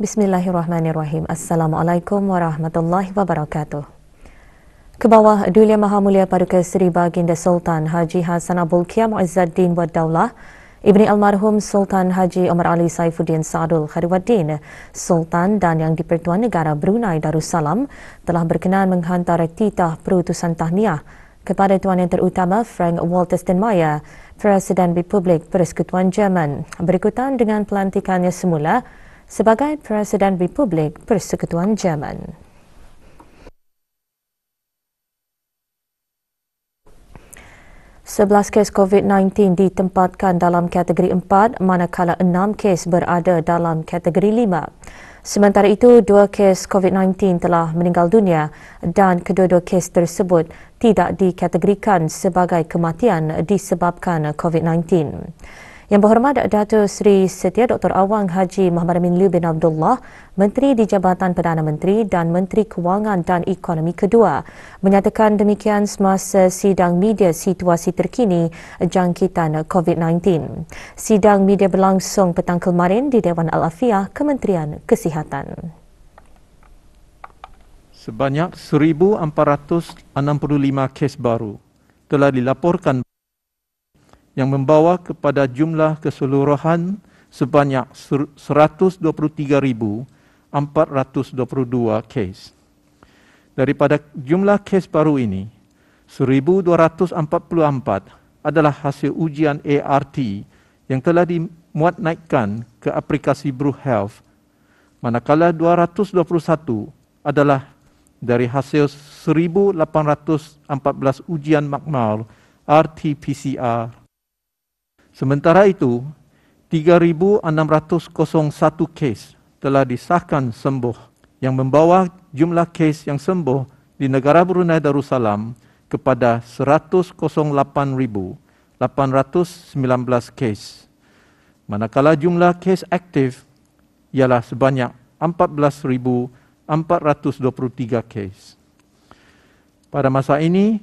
Bismillahirrahmanirrahim. Assalamualaikum warahmatullahi wabarakatuh. Kebawah Duli Yang Maha Mulia Paduka Seri Baginda Sultan Haji Hassan Abdul Qiyam Izzaddin Wad Daulah, Ibni Almarhum Sultan Haji Omar Ali Saifuddin Saadul Khairuddin, Sultan dan Yang di-Pertuan Negara Brunei Darussalam telah berkenan menghantar titah perutusan tahniah kepada Tuan Yang Terutama Frank Walter Steinmeier, Presiden Republik Persekutuan Jerman, berikutan dengan pelantikannya semula sebagai Presiden Republik Persekutuan Jerman. Sebelas kes COVID-19 ditempatkan dalam kategori 4 manakala 6 kes berada dalam kategori 5. Sementara itu, 2 kes COVID-19 telah meninggal dunia dan kedua-dua kes tersebut tidak dikategorikan sebagai kematian disebabkan COVID-19. Yang Berhormat Datuk Seri Setia Dr. Awang Haji Muhammad Amin Liu bin Abdullah, Menteri di Jabatan Perdana Menteri dan Menteri Kewangan dan Ekonomi kedua, menyatakan demikian semasa sidang media situasi terkini jangkitan COVID-19. Sidang media berlangsung petang kemarin di Dewan Al-Afiah Kementerian Kesihatan. Sebanyak 1,465 kes baru telah dilaporkan yang membawa kepada jumlah keseluruhan sebanyak 123,422 kes. Daripada jumlah kes baru ini, 1,244 adalah hasil ujian ART yang telah dimuat naikkan ke aplikasi Bru Health, manakala 221 adalah dari hasil 1,814 ujian makmal RT-PCR. Sementara itu, 3,601 kes telah disahkan sembuh yang membawa jumlah kes yang sembuh di negara Brunei Darussalam kepada 108,819 kes. Manakala jumlah kes aktif ialah sebanyak 14,423 kes. Pada masa ini,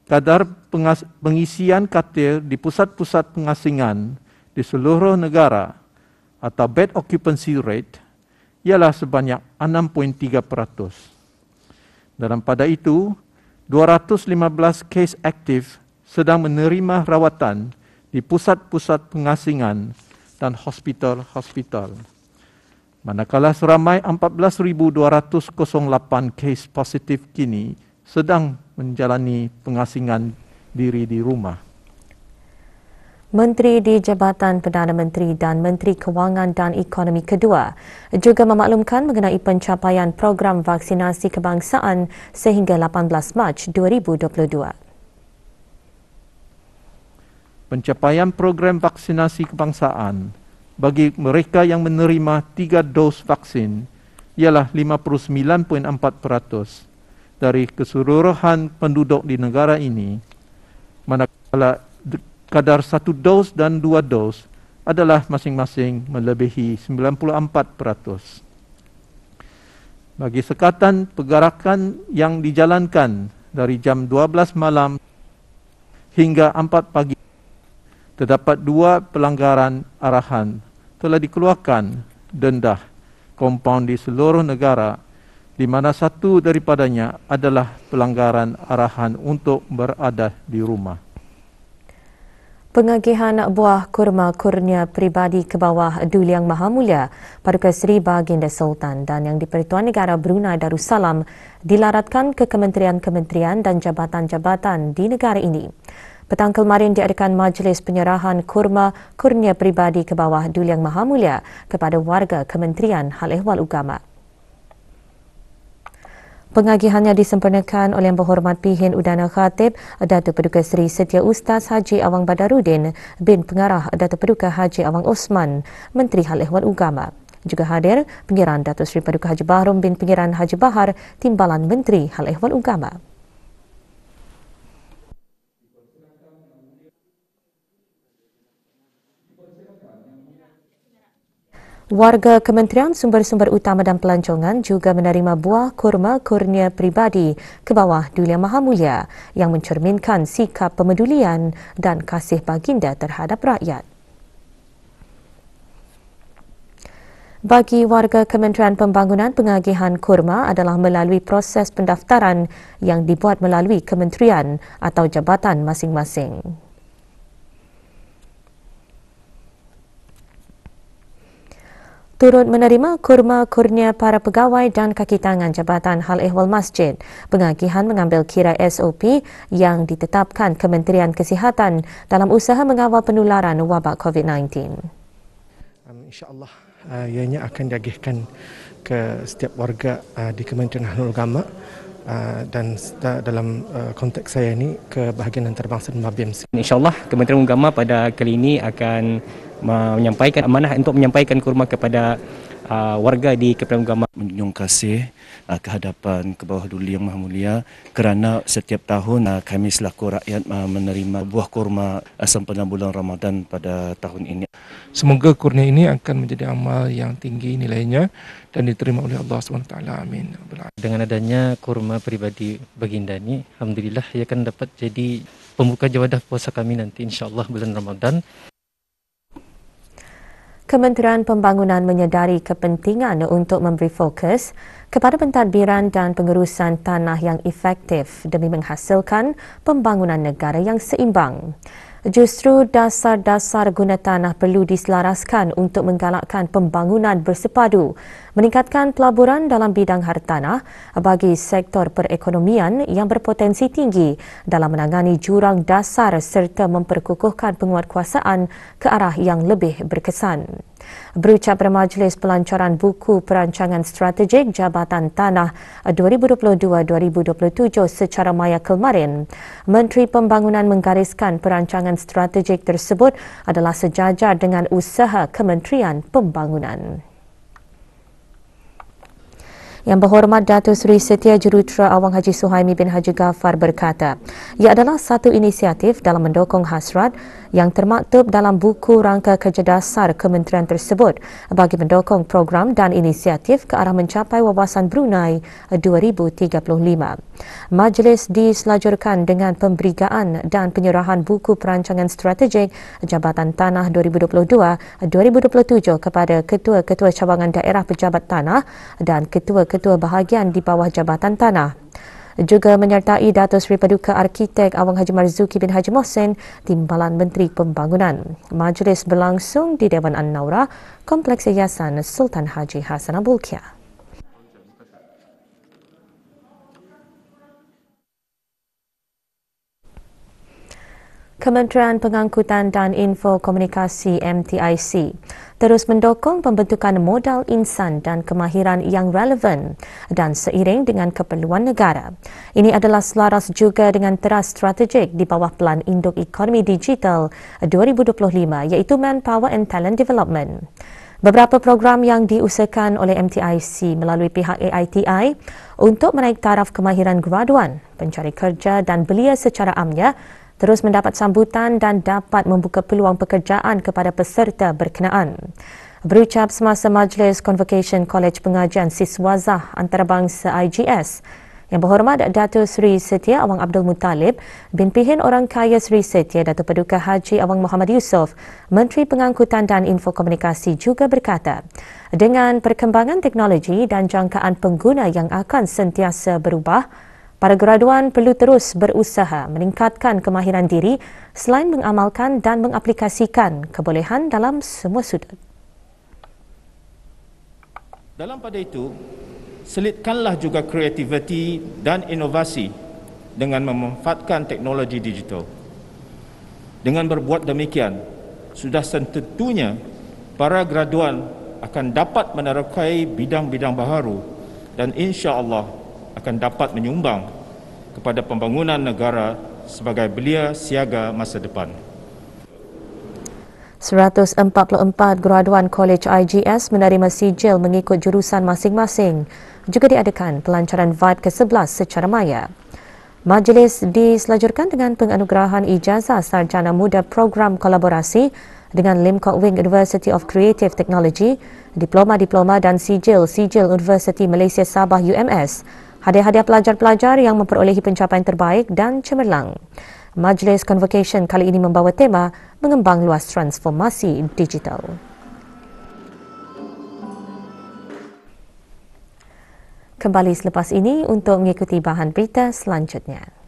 kadar pengisian katil di pusat-pusat pengasingan di seluruh negara atau bed occupancy rate ialah sebanyak 6.3%. Dalam pada itu, 215 kes aktif sedang menerima rawatan di pusat-pusat pengasingan dan hospital-hospital. Manakala seramai 14,208 kes positif kini sedang menjalani pengasingan diri di rumah. Menteri di Jabatan Perdana Menteri dan Menteri Kewangan dan Ekonomi kedua juga memaklumkan mengenai pencapaian program vaksinasi kebangsaan sehingga 18 Mac 2022. Pencapaian program vaksinasi kebangsaan bagi mereka yang menerima 3 dos vaksin ialah 59.4% dari keseluruhan penduduk di negara ini, manakala kadar 1 dos dan 2 dos adalah masing-masing melebihi 94%. Bagi sekatan pergerakan yang dijalankan dari jam 12 malam hingga 4 pagi, terdapat 2 pelanggaran arahan telah dikeluarkan denda kompaun di seluruh negara, di mana satu daripadanya adalah pelanggaran arahan untuk berada di rumah. Pengagihan buah kurma kurnia peribadi ke bawah Duli Yang Maha Mulia Paduka Seri Baginda Sultan dan Yang di-Pertuan Negara Brunei Darussalam dilaratkan ke kementerian-kementerian dan jabatan-jabatan di negara ini. Petang kemarin diadakan majlis penyerahan kurma kurnia peribadi ke bawah Duli Yang Maha Mulia kepada warga Kementerian Hal Ehwal Ugama. Pengagihannya disempurnakan oleh Yang Berhormat Pihin Udana Khatib Datuk Paduka Seri Setia Ustaz Haji Awang Badarudin bin Pengarah Datuk Paduka Haji Awang Osman, Menteri Hal Ehwal Ugama. Juga hadir Pengiran Datuk Seri Paduka Haji Bahrom bin Pengiran Haji Bahar, Timbalan Menteri Hal Ehwal Ugama. Warga Kementerian Sumber-Sumber Utama dan Pelancongan juga menerima buah kurma kurnia pribadi ke bawah Duli Yang Maha Mulia yang mencerminkan sikap pemedulian dan kasih baginda terhadap rakyat. Bagi warga Kementerian Pembangunan, pengagihan kurma adalah melalui proses pendaftaran yang dibuat melalui kementerian atau jabatan masing-masing. Turut menerima kurma kurnia para pegawai dan kaki tangan Jabatan Hal Ehwal Masjid. Pengagihan mengambil kira SOP yang ditetapkan Kementerian Kesihatan dalam usaha mengawal penularan wabak COVID-19. InsyaAllah ianya akan diagihkan ke setiap warga di Kementerian Ahlul Agama dan dalam konteks saya ini ke bahagian antarabangsa dan Mabim. InsyaAllah Kementerian Agama pada kali ini akan menyampaikan amanah untuk menyampaikan kurma kepada warga di Kementerian Agama. Menjunjung kasih kehadapan ke bawah Duli Yang Maha Mulia kerana setiap tahun kami selaku rakyat menerima buah kurma sempena bulan Ramadan pada tahun ini. Semoga kurnia ini akan menjadi amal yang tinggi nilainya dan diterima oleh Allah SWT. Amin. Dengan adanya kurma pribadi baginda ini, alhamdulillah ia akan dapat jadi pembuka jawadah puasa kami nanti insya-Allah bulan Ramadan. Kementerian Pembangunan menyedari kepentingan untuk memberi fokus kepada pentadbiran dan pengurusan tanah yang efektif demi menghasilkan pembangunan negara yang seimbang. Justru dasar-dasar guna tanah perlu diselaraskan untuk menggalakkan pembangunan bersepadu, meningkatkan pelaburan dalam bidang hartanah bagi sektor perekonomian yang berpotensi tinggi dalam menangani jurang dasar serta memperkukuhkan penguatkuasaan ke arah yang lebih berkesan. Berucap pada Majlis Pelancaran Buku Perancangan Strategik Jabatan Tanah 2022-2027 secara maya kemarin, Menteri Pembangunan menggariskan perancangan strategik tersebut adalah sejajar dengan usaha Kementerian Pembangunan. Yang berhormat Datuk Seri Setia Jurutera Awang Haji Suhaimi bin Haji Ghaffar berkata, ia adalah satu inisiatif dalam mendukung hasrat yang termaktub dalam buku rangka kerja dasar kementerian tersebut bagi mendukung program dan inisiatif ke arah mencapai wawasan Brunei 2035. Majlis diselajurkan dengan pemberigaan dan penyerahan buku perancangan strategik Jabatan Tanah 2022-2027 kepada ketua-ketua cawangan daerah pejabat tanah dan ketua-ketua bahagian di bawah Jabatan Tanah. Juga menyertai Datuk Seri Paduka Arkitek Awang Haji Marzuki bin Haji Mohsin, Timbalan Menteri Pembangunan. Majlis berlangsung di Dewan An-Naura, Kompleks Yayasan Sultan Haji Hassan Abulkia. Kementerian Pengangkutan dan Info Komunikasi MTIC terus mendukung pembentukan modal insan dan kemahiran yang relevan dan seiring dengan keperluan negara. Ini adalah selaras juga dengan teras strategik di bawah Pelan Induk Ekonomi Digital 2025 iaitu Manpower and Talent Development. Beberapa program yang diusahakan oleh MTIC melalui pihak AITI untuk menaik taraf kemahiran graduan, pencari kerja dan belia secara amnya terus mendapat sambutan dan dapat membuka peluang pekerjaan kepada peserta berkenaan. Berucap semasa Majlis Convocation College Pengajian Siswazah Antarabangsa IGS, Yang Berhormat Datuk Seri Setia Awang Abdul Muttalib, bin Pihin Orang Kaya Seri Setia Datuk Paduka Haji Awang Muhammad Yusof, Menteri Pengangkutan dan Info Komunikasi juga berkata, dengan perkembangan teknologi dan jangkaan pengguna yang akan sentiasa berubah, para graduan perlu terus berusaha meningkatkan kemahiran diri selain mengamalkan dan mengaplikasikan kebolehan dalam semua sudut. Dalam pada itu, selitkanlah juga kreativiti dan inovasi dengan memanfaatkan teknologi digital. Dengan berbuat demikian, sudah tentunya para graduan akan dapat menerokai bidang-bidang baharu dan insya-Allah akan dapat menyumbang kepada pembangunan negara sebagai belia siaga masa depan. 144 graduan College IGS menerima sijil mengikut jurusan masing-masing. Juga diadakan pelancaran VAT ke-11 secara maya. Majlis diselajurkan dengan penganugerahan ijazah sarjana muda program kolaborasi dengan Lim Kok Wing University of Creative Technology, diploma-diploma dan sijil Universiti Malaysia Sabah UMS, hadiah-hadiah pelajar-pelajar yang memperolehi pencapaian terbaik dan cemerlang. Majlis Convocation kali ini membawa tema mengembang luas transformasi digital. Kembali selepas ini untuk mengikuti bahan berita selanjutnya.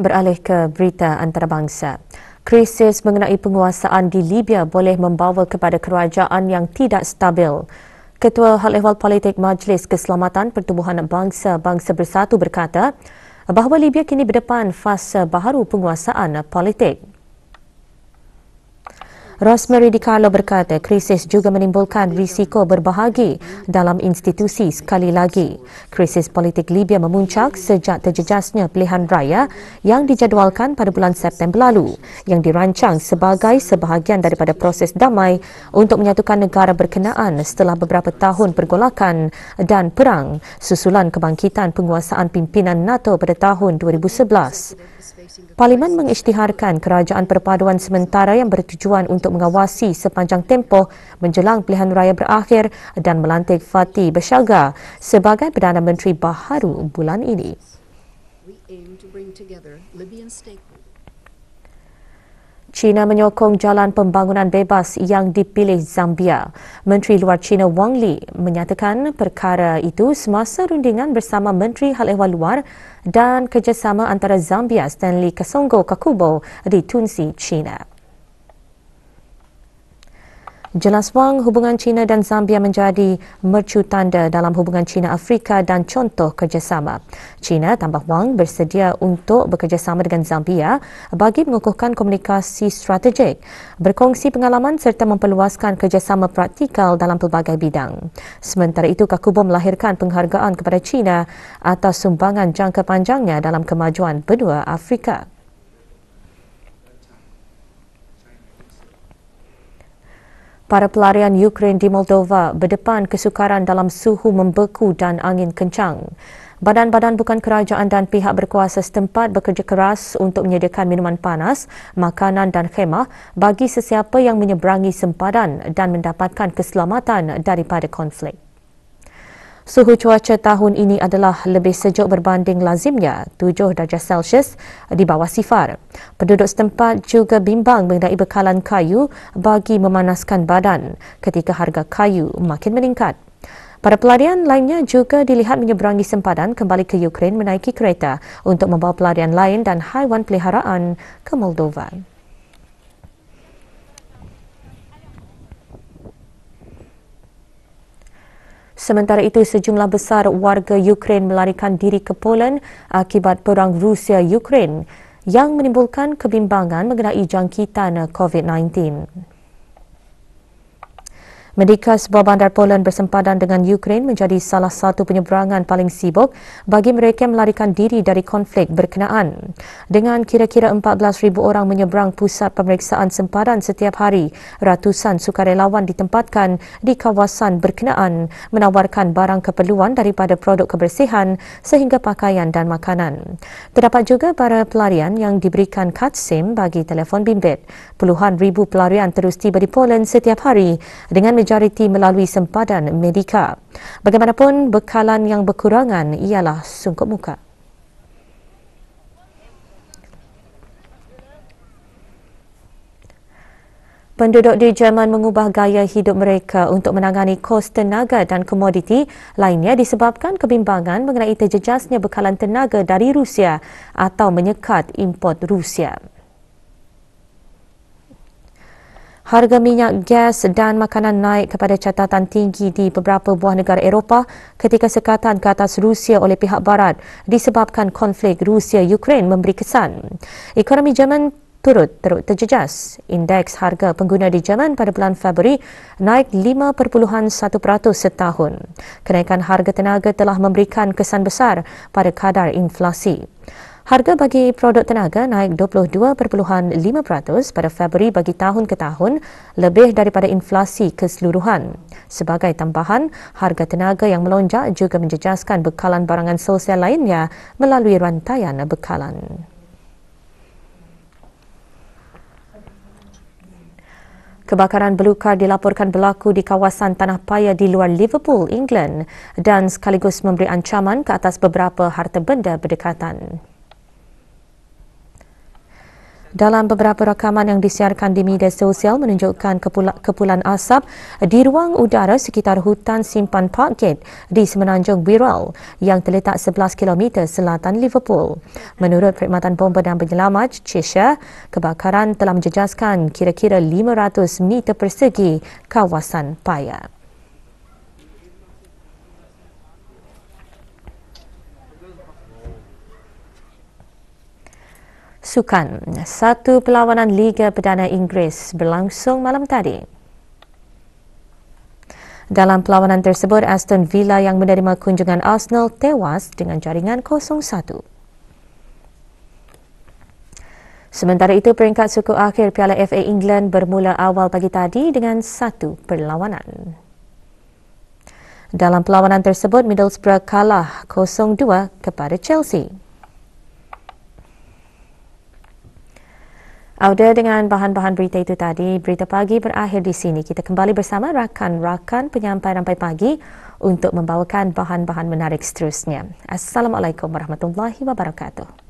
Beralih ke berita antarabangsa. Krisis mengenai penguasaan di Libya boleh membawa kepada kerajaan yang tidak stabil. Ketua Hal Ehwal Politik Majlis Keselamatan Pertubuhan Bangsa-Bangsa Bersatu berkata bahawa Libya kini berdepan fasa baharu penguasaan politik. Rosemary DiCarlo berkata krisis juga menimbulkan risiko berbahagi dalam institusi sekali lagi. Krisis politik Libya memuncak sejak terjejasnya pilihan raya yang dijadualkan pada bulan September lalu yang dirancang sebagai sebahagian daripada proses damai untuk menyatukan negara berkenaan setelah beberapa tahun pergolakan dan perang susulan kebangkitan penguasaan pimpinan NATO pada tahun 2011. Parlimen mengisytiharkan kerajaan perpaduan sementara yang bertujuan untuk mengawasi sepanjang tempoh menjelang pilihan raya berakhir dan melantik Fatih Bashagha sebagai Perdana Menteri baharu bulan ini. China menyokong jalan pembangunan bebas yang dipilih Zambia. Menteri Luar China Wang Li menyatakan perkara itu semasa rundingan bersama Menteri Hal Ehwal Luar dan kerjasama antara Zambia Stanley Kasongo Kakubo di Tunsi, China. Jelas Wang, hubungan China dan Zambia menjadi mercu tanda dalam hubungan China-Afrika dan contoh kerjasama. China, tambah Wang, bersedia untuk bekerjasama dengan Zambia bagi mengukuhkan komunikasi strategik, berkongsi pengalaman serta memperluaskan kerjasama praktikal dalam pelbagai bidang. Sementara itu, Kakubo melahirkan penghargaan kepada China atas sumbangan jangka panjangnya dalam kemajuan benua Afrika. Para pelarian Ukraine di Moldova berdepan kesukaran dalam suhu membeku dan angin kencang. Badan-badan bukan kerajaan dan pihak berkuasa setempat bekerja keras untuk menyediakan minuman panas, makanan dan khemah bagi sesiapa yang menyeberangi sempadan dan mendapatkan keselamatan daripada konflik. Suhu cuaca tahun ini adalah lebih sejuk berbanding lazimnya 7 darjah Celsius di bawah sifar. Penduduk setempat juga bimbang mengenai bekalan kayu bagi memanaskan badan ketika harga kayu makin meningkat. Para pelarian lainnya juga dilihat menyeberangi sempadan kembali ke Ukraine menaiki kereta untuk membawa pelarian lain dan haiwan peliharaan ke Moldova. Sementara itu, sejumlah besar warga Ukraine melarikan diri ke Poland akibat perang Rusia-Ukraine yang menimbulkan kebimbangan mengenai jangkitan COVID-19. Merdeka, sebuah bandar Poland bersempadan dengan Ukraine menjadi salah satu penyeberangan paling sibuk bagi mereka yang melarikan diri dari konflik berkenaan. Dengan kira-kira 14,000 orang menyeberang pusat pemeriksaan sempadan setiap hari, ratusan sukarelawan ditempatkan di kawasan berkenaan menawarkan barang keperluan daripada produk kebersihan sehingga pakaian dan makanan. Terdapat juga para pelarian yang diberikan kad SIM bagi telefon bimbit. Puluhan ribu pelarian terus tiba di Poland setiap hari dengan majoriti melalui sempadan Merdeka. Bagaimanapun, bekalan yang berkurangan ialah sungkup muka. Penduduk di Jerman mengubah gaya hidup mereka untuk menangani kos tenaga dan komoditi lainnya disebabkan kebimbangan mengenai terjejasnya bekalan tenaga dari Rusia atau menyekat import Rusia. Harga minyak, gas dan makanan naik kepada catatan tinggi di beberapa buah negara Eropah ketika sekatan ke atas Rusia oleh pihak Barat disebabkan konflik Rusia-Ukraine memberi kesan. Ekonomi Jerman turut terjejas. Indeks harga pengguna di Jerman pada bulan Februari naik 5.1% setahun. Kenaikan harga tenaga telah memberikan kesan besar pada kadar inflasi. Harga bagi produk tenaga naik 22.5% pada Februari bagi tahun ke tahun, lebih daripada inflasi keseluruhan. Sebagai tambahan, harga tenaga yang melonjak juga menjejaskan bekalan barangan sosial lainnya melalui rantaian bekalan. Kebakaran belukar dilaporkan berlaku di kawasan tanah paya di luar Liverpool, England dan sekaligus memberi ancaman ke atas beberapa harta benda berdekatan. Dalam beberapa rakaman yang disiarkan di media sosial menunjukkan kepulan asap di ruang udara sekitar hutan simpan Parkgate di Semenanjung Wirral yang terletak 11 km selatan Liverpool. Menurut Perkhidmatan Bomba dan Penyelamat Cheshire, kebakaran telah menjejaskan kira-kira 500 meter persegi kawasan paya. Sukan, satu perlawanan Liga Perdana Inggeris berlangsung malam tadi. Dalam perlawanan tersebut, Aston Villa yang menerima kunjungan Arsenal tewas dengan jaringan 0-1. Sementara itu, peringkat suku akhir Piala FA England bermula awal pagi tadi dengan satu perlawanan. Dalam perlawanan tersebut, Middlesbrough kalah 0-2 kepada Chelsea. Auda dengan bahan-bahan berita itu tadi, berita pagi berakhir di sini. Kita kembali bersama rakan-rakan penyampai rampai pagi untuk membawakan bahan-bahan menarik seterusnya. Assalamualaikum warahmatullahi wabarakatuh.